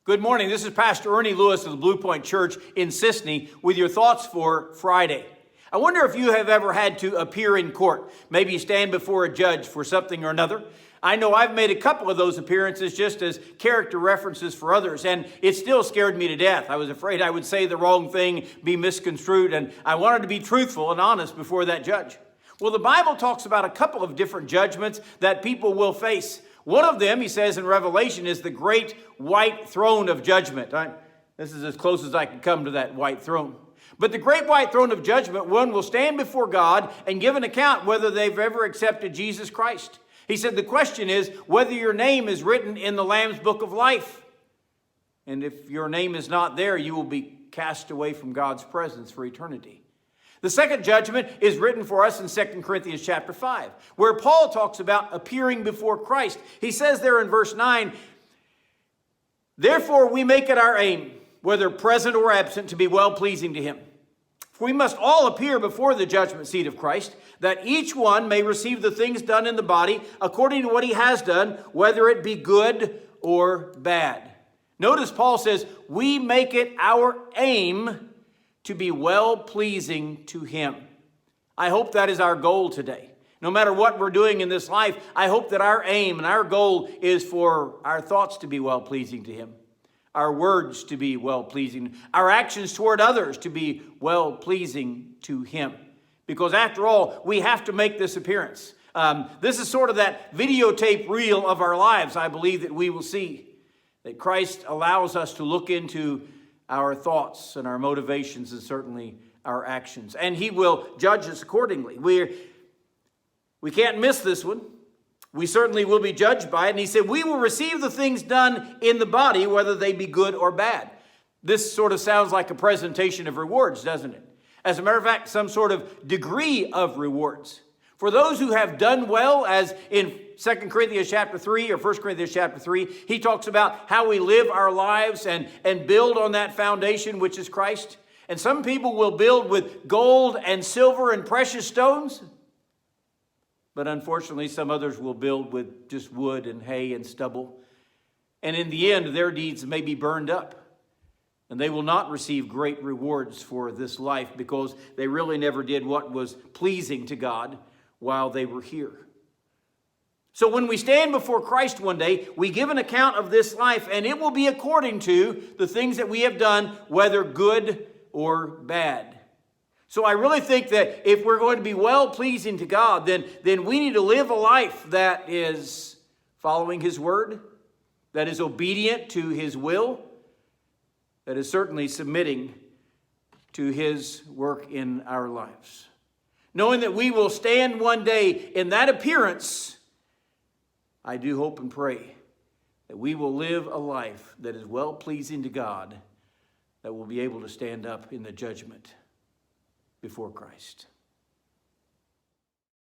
Good morning. This is Pastor Ernie Lewis of the Blue Point Church in Sisney with your thoughts for Friday. I wonder if you have ever had to appear in court, maybe stand before a judge for something or another. I know I've made a couple of those appearances just as character references for others, and it still scared me to death. I was afraid I would say the wrong thing, be misconstrued, and I wanted to be truthful and honest before that judge. Well, the Bible talks about a couple of different judgments that people will face. One of them, he says in Revelation, is the great white throne of judgment. This is as close as I can come to that white throne. But the great white throne of judgment, one will stand before God and give an account whether they've ever accepted Jesus Christ. He said the question is whether your name is written in the Lamb's book of life. And if your name is not there, you will be cast away from God's presence for eternity. The second judgment is written for us in 2 Corinthians chapter 5, where Paul talks about appearing before Christ. He says there in verse 9, "Therefore we make it our aim, whether present or absent, to be well-pleasing to him. For we must all appear before the judgment seat of Christ, that each one may receive the things done in the body according to what he has done, whether it be good or bad." Notice Paul says, we make it our aim to be well-pleasing to him. I hope that is our goal today. No matter what we're doing in this life, I hope that our aim and our goal is for our thoughts to be well-pleasing to him, our words to be well-pleasing, our actions toward others to be well-pleasing to him. Because after all, we have to make this appearance. This is sort of that videotape reel of our lives, I believe, that we will see. That Christ allows us to look into our thoughts and our motivations and certainly our actions. And he will judge us accordingly. We can't miss this one. We certainly will be judged by it. And he said, we will receive the things done in the body, whether they be good or bad. This sort of sounds like a presentation of rewards, doesn't it? As a matter of fact, some sort of degree of rewards. For those who have done well, as in 2 Corinthians chapter 3 or 1 Corinthians chapter 3, he talks about how we live our lives and build on that foundation, which is Christ. And some people will build with gold and silver and precious stones. But unfortunately, some others will build with just wood and hay and stubble. And in the end, their deeds may be burned up. And they will not receive great rewards for this life because they really never did what was pleasing to God while they were here. So when we stand before Christ one day, we give an account of this life, and it will be according to the things that we have done, whether good or bad. So I really think that if we're going to be well-pleasing to God, then we need to live a life that is following his word, that is obedient to his will, that is certainly submitting to his work in our lives. Knowing that we will stand one day in that appearance, I do hope and pray that we will live a life that is well-pleasing to God, that will be able to stand up in the judgment before Christ.